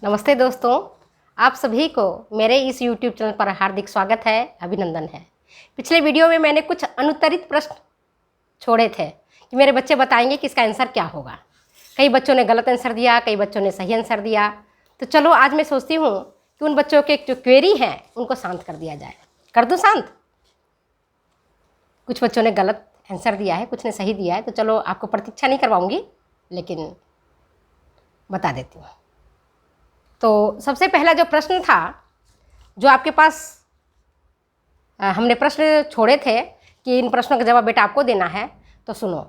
नमस्ते दोस्तों, आप सभी को मेरे इस YouTube चैनल पर हार्दिक स्वागत है, अभिनंदन है। पिछले वीडियो में मैंने कुछ अनुत्तरित प्रश्न छोड़े थे कि मेरे बच्चे बताएंगे कि इसका आंसर क्या होगा। कई बच्चों ने गलत आंसर दिया, कई बच्चों ने सही आंसर दिया। तो चलो आज मैं सोचती हूँ कि उन बच्चों के जो क्वेरी हैं उनको शांत कर दिया जाए। कर दूँ शांत? कुछ बच्चों ने गलत आंसर दिया है, कुछ ने सही दिया है, तो चलो आपको प्रतीक्षा नहीं करवाऊँगी, लेकिन बता देती हूँ। तो सबसे पहला जो प्रश्न था, जो आपके पास हमने प्रश्न छोड़े थे कि इन प्रश्नों का जवाब बेटा आपको देना है, तो सुनो।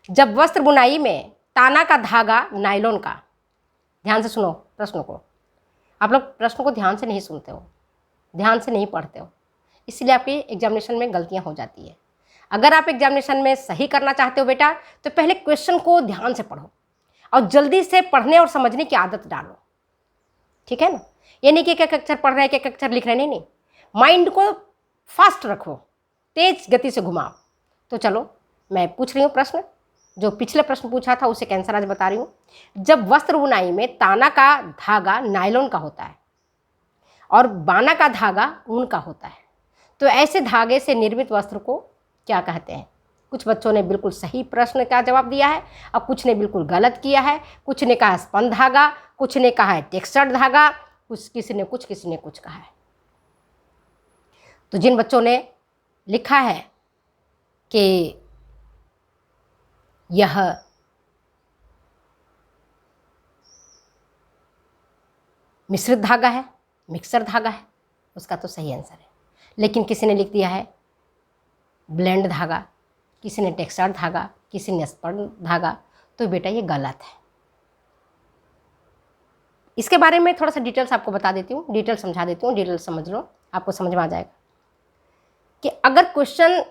जब वस्त्र बुनाई में ताना का धागा नायलॉन का, ध्यान से सुनो प्रश्नों को। आप लोग प्रश्नों को ध्यान से नहीं सुनते हो, ध्यान से नहीं पढ़ते हो, इसलिए आपकी एग्जामिनेशन में गलतियां हो जाती है। अगर आप एग्जामिनेशन में सही करना चाहते हो बेटा, तो पहले क्वेश्चन को ध्यान से पढ़ो और जल्दी से पढ़ने और समझने की आदत डालो, ठीक है ना। ये नहीं कि एक एक अक्षर पढ़ रहे हैं, एक एक अक्षर लिख रहे हैं, नहीं। माइंड को फास्ट रखो, तेज गति से घुमाओ। तो चलो मैं पूछ रही हूँ प्रश्न। जो पिछले प्रश्न पूछा था उसे कैंसर आज बता रही हूँ। जब वस्त्र बुनाई में ताना का धागा नायलॉन का होता है और बाना का धागा ऊन का होता है, तो ऐसे धागे से निर्मित वस्त्र को क्या कहते हैं? कुछ बच्चों ने बिल्कुल सही प्रश्न का जवाब दिया है और कुछ ने बिल्कुल गलत किया है। कुछ ने कहा स्पंद धागा, कुछ ने कहा है टेक्सचर धागा, किसी ने कुछ कहा है। तो जिन बच्चों ने लिखा है कि यह मिश्रित धागा है, मिक्सर धागा है, उसका तो सही आंसर है। लेकिन किसी ने लिख दिया है ब्लेंड धागा, किसी ने टेक्सचर धागा, किसी ने स्पंद धागा, तो बेटा ये गलत है। इसके बारे में थोड़ा सा डिटेल्स आपको बता देती हूँ, डिटेल समझा देती हूँ, डिटेल समझ लो, आपको समझ में आ जाएगा कि अगर क्वेश्चन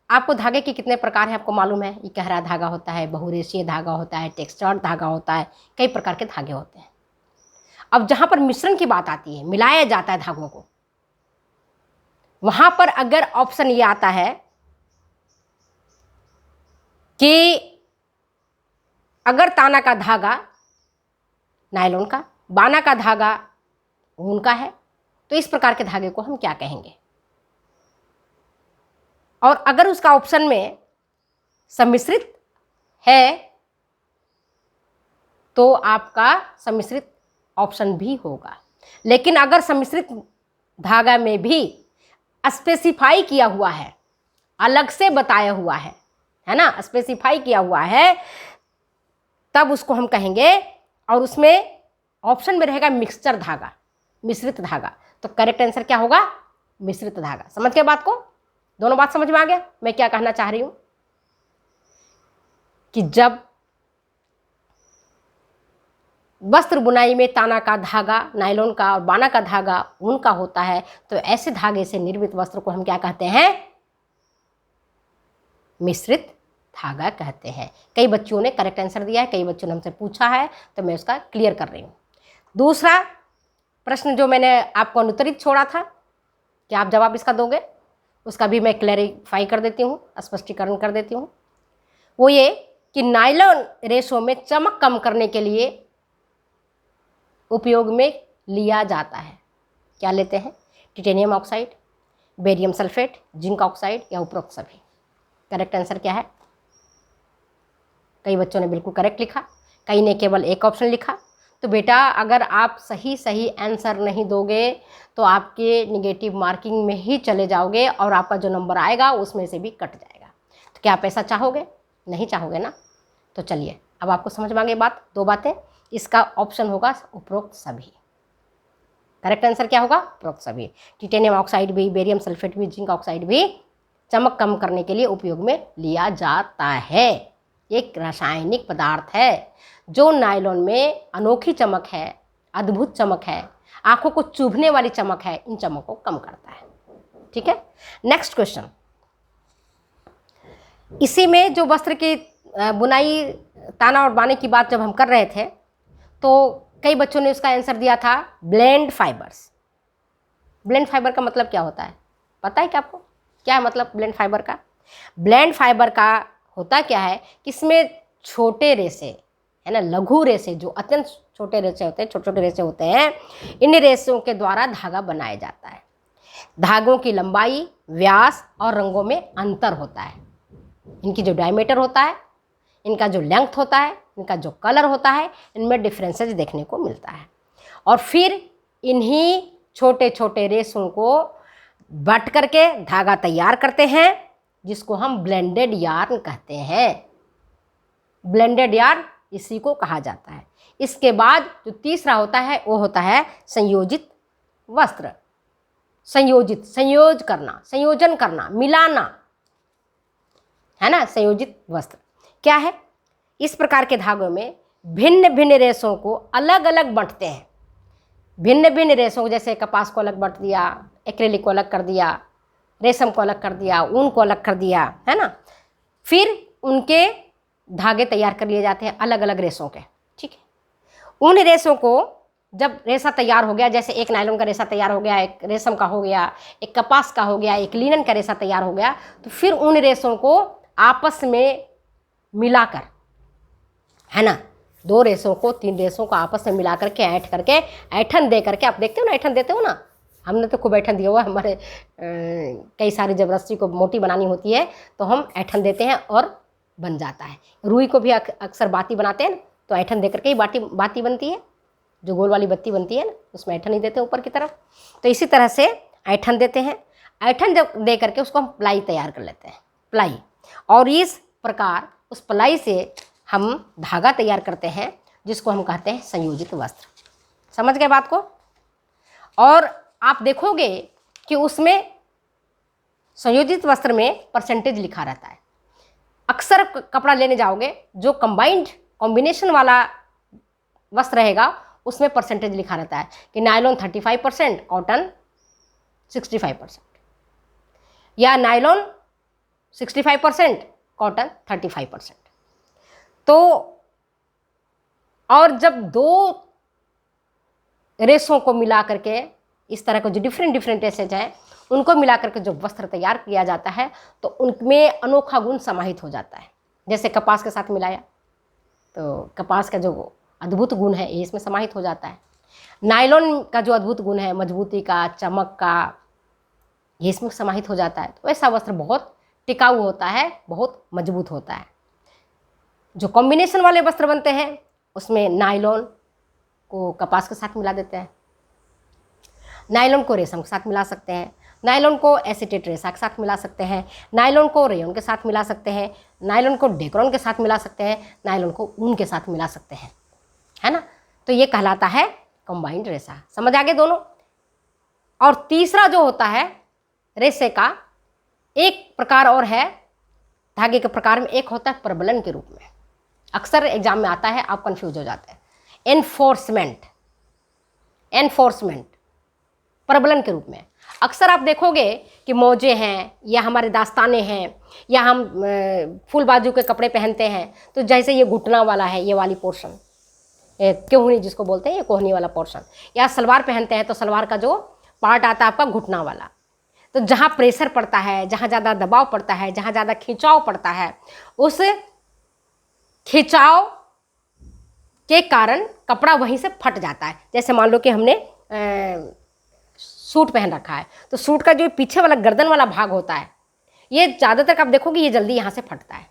आपको धागे के कितने प्रकार हैं आपको मालूम है। ये गहरा धागा होता है, बहुरेशीय धागा होता है, टेक्सचर धागा होता है, कई प्रकार के धागे होते हैं। अब जहाँ पर मिश्रण की बात आती है, मिलाया जाता है धागों को, वहाँ पर अगर ऑप्शन ये आता है कि अगर ताना का धागा नायलॉन का, बाना का धागा ऊन का है, तो इस प्रकार के धागे को हम क्या कहेंगे? और अगर उसका ऑप्शन में सम्मिश्रित है तो आपका सम्मिश्रित ऑप्शन भी होगा। लेकिन अगर सम्मिश्रित धागा में भी स्पेसिफाई किया हुआ है, अलग से बताया हुआ है ना, स्पेसिफाई किया हुआ है, तब उसको हम कहेंगे। और उसमें ऑप्शन में रहेगा मिक्सचर धागा, मिश्रित धागा, तो करेक्ट आंसर क्या होगा? मिश्रित धागा। समझ गए बात को? दोनों बात समझ में आ गया मैं क्या कहना चाह रही हूं? कि जब वस्त्र बुनाई में ताना का धागा नायलॉन का और बाना का धागा ऊन का होता है, तो ऐसे धागे से निर्मित वस्त्र को हम क्या कहते हैं? मिश्रित धागा कहते हैं। कई बच्चों ने करेक्ट आंसर दिया है, कई बच्चों ने हमसे पूछा है, तो मैं उसका क्लियर कर रही हूँ। दूसरा प्रश्न जो मैंने आपको अनुत्तरित छोड़ा था कि आप जवाब इसका दोगे, उसका भी मैं क्लैरिफाई कर देती हूँ, स्पष्टीकरण कर देती हूँ। वो ये कि नायलॉन रेशों में चमक कम करने के लिए उपयोग में लिया जाता है। क्या लेते हैं? Titanium oxide, barium sulphate, zinc oxide या उपरोक्त सभी। करेक्ट आंसर क्या है? कई बच्चों ने बिल्कुल करेक्ट लिखा, कई ने केवल एक ऑप्शन लिखा। तो बेटा अगर आप सही आंसर नहीं दोगे तो आपके निगेटिव मार्किंग में ही चले जाओगे और आपका जो नंबर आएगा उसमें से भी कट जाएगा। तो क्या आप ऐसा चाहोगे? नहीं चाहोगे ना। तो चलिए अब आपको समझ में आ गई बात, दो बातें। इसका ऑप्शन होगा उपरोक्त सभी। करेक्ट आंसर क्या होगा? उपरोक्त सभी। टिटेनियम ऑक्साइड भी, बेरियम सल्फेट भी, जिंक ऑक्साइड भी चमक कम करने के लिए उपयोग में लिया जाता है। एक रासायनिक पदार्थ है जो नायलॉन में अनोखी चमक है, अद्भुत चमक है, आंखों को चुभने वाली चमक है, इन चमक को कम करता है। ठीक है, नेक्स्ट क्वेश्चन। इसी में जो वस्त्र की बुनाई ताना और बाने की बात जब हम कर रहे थे, तो कई बच्चों ने उसका आंसर दिया था ब्लेंड फाइबर्स। ब्लेंड फाइबर का मतलब क्या होता है? पता है क्या आपको? क्या है मतलब ब्लेंड फाइबर का? ब्लेंड फाइबर का होता क्या है कि इसमें छोटे रेशे है ना, लघु रेशे जो अत्यंत छोटे रेशे होते हैं, छोटे छोटे रेशे होते हैं, इन रेशों के द्वारा धागा बनाया जाता है। धागों की लंबाई, व्यास और रंगों में अंतर होता है। इनकी जो डायमीटर होता है, इनका जो लेंथ होता है, इनका जो कलर होता है, इनमें डिफरेंसेस देखने को मिलता है। और फिर इन्हीं छोटे छोटे रेशों को बट करके धागा तैयार करते हैं, जिसको हम ब्लेंडेड यार्न कहते हैं। ब्लेंडेड यार्न इसी को कहा जाता है। इसके बाद जो तीसरा होता है वो होता है संयोजित वस्त्र। संयोजित, संयोज करना, संयोजन करना, मिलाना, है ना। संयोजित वस्त्र क्या है? इस प्रकार के धागों में भिन्न भिन्न रेशों को अलग अलग बांटते हैं। भिन्न भिन्न रेशों को, जैसे कपास को अलग बांट दिया, एक्रेलिक को अलग कर दिया, रेशम को अलग कर दिया, ऊन को अलग कर दिया, है ना। फिर उनके धागे तैयार कर लिए जाते हैं अलग अलग रेशों के, ठीक है। उन रेशों को जब रेशा तैयार हो गया, जैसे एक नायलॉन का रेशा तैयार हो गया, एक रेशम का हो गया, एक कपास का हो गया, एक लिनन का रेशा तैयार हो गया, तो फिर उन रेशों को आपस में मिलाकर, है ना, 2 रेशों को 3 रेशों को आपस में मिला करके ऐंठ करके, ऐंठन दे करके, आप देखते हो ना ऐंठन देते हो ना, हमने तो खूब ऐंठन दिया हुआ। हमारे कई सारी जब रस्सी को मोटी बनानी होती है तो हम ऐंठन देते हैं और बन जाता है। रुई को भी अक्सर बाती बनाते हैं ना, तो ऐंठन दे करके ही बाती बनती है। जो गोल वाली बत्ती बनती है ना, उसमें ऐंठन ही देते हैं ऊपर की तरफ। तो इसी तरह से ऐंठन देते हैं। ऐंठन जब दे करके उसको हम प्लाई तैयार कर लेते हैं, प्लाई। और इस प्रकार उस प्लाई से हम धागा तैयार करते हैं, जिसको हम कहते हैं संयोजित वस्त्र। समझ गए बात को? और आप देखोगे कि उसमें संयोजित वस्त्र में परसेंटेज लिखा रहता है। अक्सर कपड़ा लेने जाओगे, जो कॉम्बिनेशन वाला वस्त्र रहेगा उसमें परसेंटेज लिखा रहता है कि नायलॉन 35%, कॉटन 65%, या नायलॉन 65%, कॉटन 35%। तो और जब 2 रेशों को मिला करके, इस तरह के जो डिफरेंट रेशेज हैं, उनको मिला करके जो वस्त्र तैयार किया जाता है, तो उनमें अनोखा गुण समाहित हो जाता है। जैसे कपास के साथ मिलाया तो कपास का जो अद्भुत गुण है ये इसमें समाहित हो जाता है। नायलॉन का जो अद्भुत गुण है, मजबूती का, चमक का, ये इसमें समाहित हो जाता है। तो ऐसा वस्त्र बहुत टिकाऊ होता है, बहुत मजबूत होता है। जो कॉम्बिनेशन वाले वस्त्र बनते हैं उसमें नायलॉन को कपास के साथ मिला देते हैं, नायलॉन को रेशम के साथ मिला सकते हैं, नायलॉन को एसीटेट रेशा के साथ मिला सकते हैं, नायलॉन को रेयन के साथ मिला सकते हैं, नायलॉन को डेक्रॉन के साथ मिला सकते हैं, नायलॉन को ऊन के साथ मिला सकते हैं, है ना। तो ये कहलाता है कंबाइंड रेशा। समझ आ गए दोनों? और तीसरा जो होता है रेशे का, एक प्रकार और है धागे के प्रकार में, एक होता है प्रबलन के रूप में। अक्सर एग्जाम में आता है, आप कंफ्यूज हो जाते हैं। एनफोर्समेंट, प्रबलन के रूप में अक्सर आप देखोगे कि मौजे हैं या हमारे दास्ताने हैं या हम फुल बाजू के कपड़े पहनते हैं, तो जैसे ये घुटना वाला है, ये वाली पोर्शन, कोहनी जिसको बोलते हैं, ये कोहनी वाला पोर्शन, या सलवार पहनते हैं तो सलवार का जो पार्ट आता है आपका घुटना वाला, तो जहाँ प्रेशर पड़ता है, जहाँ ज़्यादा दबाव पड़ता है, जहाँ ज़्यादा खिंचाव पड़ता है, उस खिंचाव के कारण कपड़ा वहीं से फट जाता है। जैसे मान लो कि हमने सूट पहन रखा है, तो सूट का जो पीछे वाला गर्दन वाला भाग होता है, ये ज़्यादातर आप देखोगे ये जल्दी यहाँ से फटता है।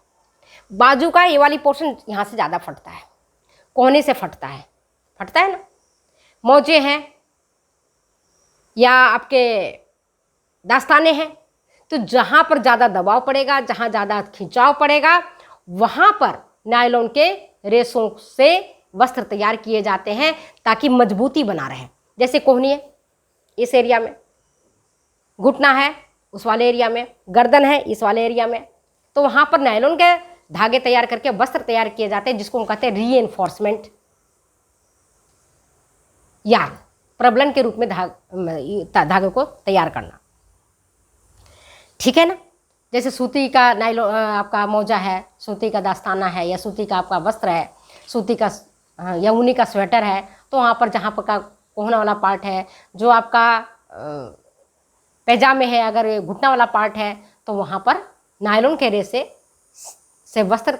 बाजू का ये वाली पोर्शन यहाँ से ज़्यादा फटता है, कोहनी से फटता है ना। मौजे हैं या आपके दास्ताने हैं, तो जहाँ पर ज़्यादा दबाव पड़ेगा, जहाँ ज़्यादा खिंचाव पड़ेगा, वहाँ पर नायलॉन के रेशों से वस्त्र तैयार किए जाते हैं ताकि मजबूती बना रहे। जैसे कोहनी है इस एरिया में, घुटना है उस वाले एरिया में, गर्दन है इस वाले एरिया में, तो वहाँ पर नायलॉन के धागे तैयार करके वस्त्र तैयार किए जाते हैं, जिसको हम कहते हैं रीएनफोर्समेंट या प्रबलन के रूप में धागे को तैयार करना। ठीक है ना। जैसे सूती का नायलॉन आपका मौजा है, सूती का दास्ताना है, या सूती का आपका वस्त्र है, सूती का या ऊनी का स्वेटर है, तो वहाँ पर जहाँ पर का कोहना वाला पार्ट है, जो आपका पैजामे है, अगर ये घुटना वाला पार्ट है, तो वहाँ पर नायलॉन के रेशे से वस्त्र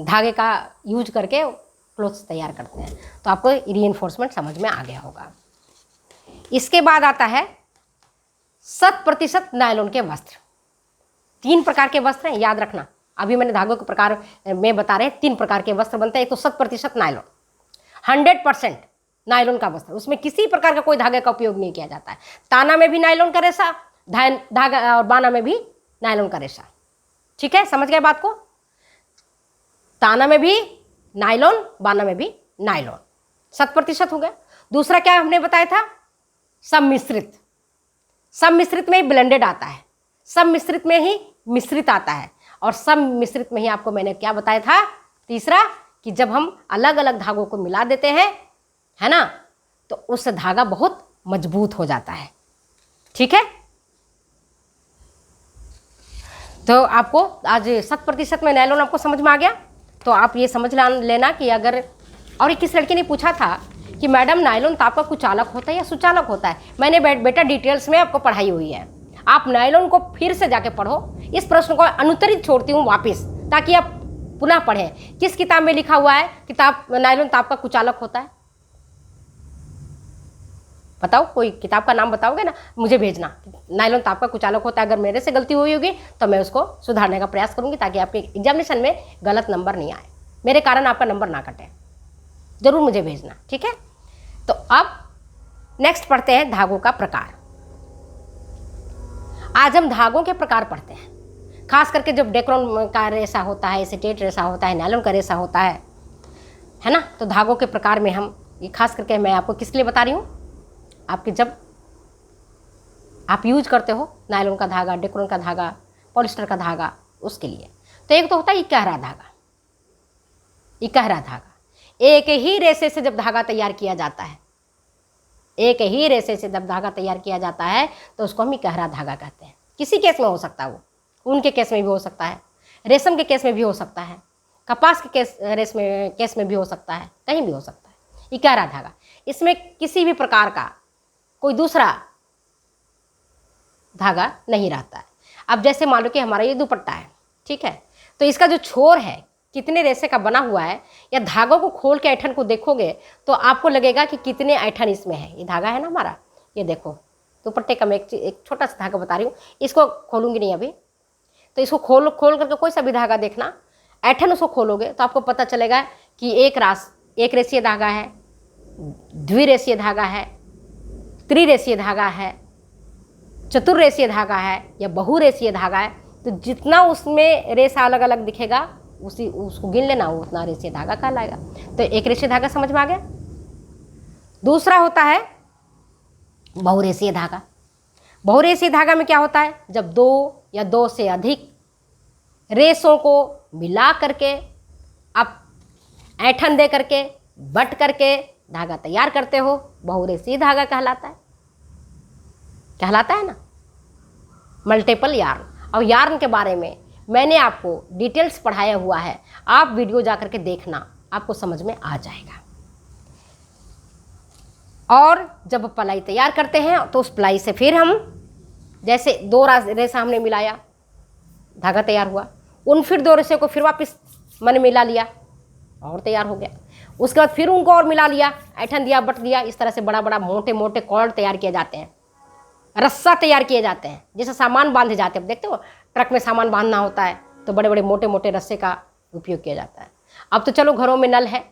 धागे का यूज करके क्लोथ्स तैयार करते हैं। तो आपको रीइंफोर्समेंट समझ में आ गया होगा। इसके बाद आता है 100% नायलॉन के वस्त्र। 3 प्रकार के वस्त्र हैं, याद रखना। अभी मैंने धागों के प्रकार में बता रहे हैं, 3 प्रकार के वस्त्र बनते हैं। एक तो 100% नायलॉन, 100% नायलॉन का वस्त्र, उसमें किसी प्रकार का कोई धागे का उपयोग नहीं किया जाता है। ताना में भी नायलॉन का रेशा, धागा, और बाना में भी नायलॉन का रेशा। ठीक है, समझ गए बात को? ताना में भी नायलॉन, बाना में भी नायलॉन, 100% हो गया। दूसरा क्या हमने बताया था? सम्मिश्रित। सम्मिश्रित में ही ब्लेंडेड आता है, सम्मिश्रित में ही मिश्रित आता है, और सम्मिश्रित में ही आपको मैंने क्या बताया था? तीसरा, कि जब हम अलग अलग धागों को मिला देते हैं, है ना, तो उससे धागा बहुत मजबूत हो जाता है। ठीक है, तो आपको आज 100% में नायलॉन आपको समझ में आ गया। तो आप ये समझ लेना कि अगर, और एक किस लड़की ने पूछा था कि मैडम नायलॉन ताप का कुचालक होता है या सुचालक होता है? मैंने बेटा डिटेल्स में आपको पढ़ाई हुई है, आप नायलॉन को फिर से जाके पढ़ो। इस प्रश्न को अनुत्तरित छोड़ती हूँ वापस, ताकि आप पुनः पढ़ें। किस किताब में लिखा हुआ है कि नायलॉन ताप का कुचालक होता है? बताओ, कोई किताब का नाम बताओगे ना, मुझे भेजना। नायलॉन ताप का कुचालक होता है। अगर मेरे से गलती हुई होगी तो मैं उसको सुधारने का प्रयास करूंगी, ताकि आपके एग्जामिनेशन में गलत नंबर नहीं आए, मेरे कारण आपका नंबर ना कटे। जरूर मुझे भेजना, ठीक है। तो अब नेक्स्ट पढ़ते हैं धागों का प्रकार। आज हम धागों के प्रकार पढ़ते हैं, खास करके जब डेक्रोन का रेशा होता है, एसीटेट रेशा होता है, नायलॉन का रेशा होता है ना। तो धागों के प्रकार में हम ये खास करके मैं आपको किस लिए बता रही हूँ, आपके जब आप यूज करते हो नायलॉन का धागा, डेक्रोन का धागा, पॉलिस्टर का धागा, उसके लिए। तो एक तो होता है इकहरा धागा। इकहरा धागा, एक ही रेशे से जब धागा तैयार किया जाता है, एक ही रेशे से जब धागा तैयार किया जाता है तो उसको हम इकहरा धागा कहते हैं। किसी केस में हो सकता है, वो ऊन के केस में भी हो सकता है, रेशम के केस में भी हो सकता है, कपास के केस में भी हो सकता है, कहीं भी हो सकता है। इकहरा धागा, इसमें किसी भी प्रकार का कोई दूसरा धागा नहीं रहता है। अब जैसे मान लो कि हमारा ये दुपट्टा है, ठीक है, तो इसका जो छोर है कितने रेशे का बना हुआ है, या धागों को खोल के ऐठन को देखोगे तो आपको लगेगा कि कितने ऐठन इसमें है। ये धागा है ना हमारा, ये देखो दुपट्टे का मैं एक छोटा सा धागा बता रही हूँ, इसको खोलूंगी नहीं अभी। तो इसको खोल करके कोई सा भी धागा देखना, ऐठन उसको खोलोगे तो आपको पता चलेगा कि एक रेशीय धागा है, द्विरेशीय धागा है, त्रिरेशीय धागा है, चतुर्रेशीय धागा है, या बहुरेशीय धागा है। तो जितना उसमें रेशा अलग अलग दिखेगा उसको गिन लेना, उतना रेशीय धागा कहलाएगा। तो एक रेशीय धागा समझ में आ गया। दूसरा होता है बहुरेशीय धागा। बहुरेशीय धागा में क्या होता है, जब 2 या 2 से अधिक रेशों को मिला करके आप ऐठन दे करके बट करके धागा तैयार करते हो, बहुरेशीय धागा कहलाता है। कहलाता है ना, मल्टीपल यार्न। और यार्न के बारे में मैंने आपको डिटेल्स पढ़ाया हुआ है, आप वीडियो जा करके देखना, आपको समझ में आ जाएगा। और जब पलाई तैयार करते हैं तो उस पलाई से फिर हम जैसे 2 रेशा हमने मिलाया, धागा तैयार हुआ, उन फिर 2 रेशे को फिर वापस मन मिला लिया और तैयार हो गया। उसके बाद फिर उनको और मिला लिया, ऐठन दिया, बट दिया। इस तरह से बड़ा बड़ा मोटे मोटे कॉर्ड तैयार किए जाते हैं, रस्सा तैयार किए जाते हैं, जैसे सामान बांधे जाते हैं। देखते हो ट्रक में सामान बांधना होता है तो बड़े बड़े मोटे मोटे रस्से का उपयोग किया जाता है। अब तो चलो घरों में नल है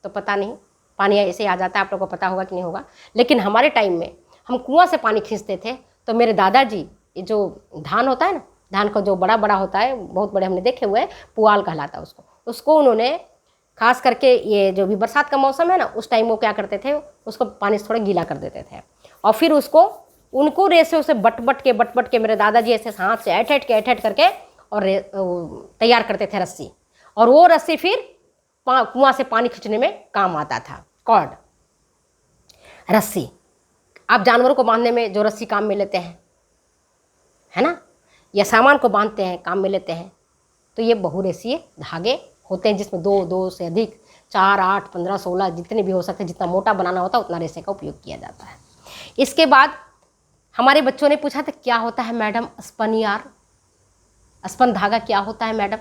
तो पता नहीं, पानी ऐसे आ जाता है, आप लोगों को पता होगा कि नहीं होगा। लेकिन हमारे टाइम में हम कुआं से पानी खींचते थे। तो मेरे दादाजी, ये जो धान होता है ना, धान का जो बड़ा बड़ा होता है, बहुत बड़े हमने देखे हुए हैं, पुआल कहलाता है उसको उन्होंने खास करके ये जो भी बरसात का मौसम है ना, उस टाइम वो क्या करते थे, उसको पानी से थोड़ा गीला कर देते थे और फिर उनको रेसे उसे बट के मेरे दादाजी ऐसे हाथ से ऐठ करके और तैयार करते थे रस्सी। और वो रस्सी फिर कुआं से पानी खींचने में काम आता था। कॉर्ड, रस्सी, आप जानवरों को बांधने में जो रस्सी काम में लेते हैं, है ना, या सामान को बांधते हैं काम में लेते हैं, तो ये बहुरेशीय धागे होते हैं, जिसमें 2 से अधिक 4, 8, 15, 16 जितने भी हो सकते हैं। जितना मोटा बनाना होता है उतना रेशे का उपयोग किया जाता है। इसके बाद हमारे बच्चों ने पूछा था क्या होता है मैडम स्पन यार्न, स्पन धागा क्या होता है मैडम,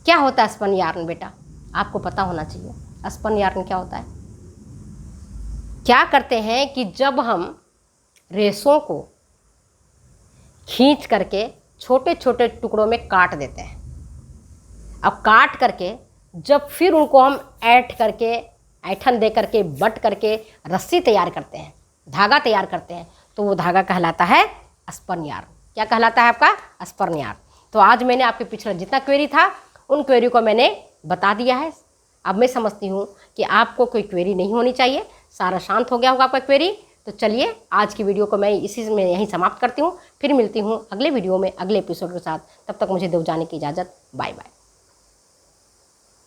क्या होता है स्पन यार्न बेटा? आपको पता होना चाहिए स्पर्म यार्न क्या होता है। क्या करते हैं कि जब हम रेशों को खींच करके छोटे छोटे टुकड़ों में काट देते हैं, अब काट करके जब फिर उनको हम ऐंठ करके ऐंठन दे करके बट करके रस्सी तैयार करते हैं, धागा तैयार करते हैं, तो वो धागा कहलाता है स्पर्म यार्न। क्या कहलाता है आपका? Sperm yarn. तो आज मैंने आपके पिछला जितना क्वेरी था उन क्वेरी को मैंने बता दिया है। अब मैं समझती हूँ कि आपको कोई क्वेरी नहीं होनी चाहिए, सारा शांत हो गया होगा आपका क्वेरी। तो चलिए आज की वीडियो को मैं इसी में यहीं समाप्त करती हूँ। फिर मिलती हूँ अगले वीडियो में अगले एपिसोड के साथ। तब तक मुझे दो जाने की इजाज़त। Bye bye.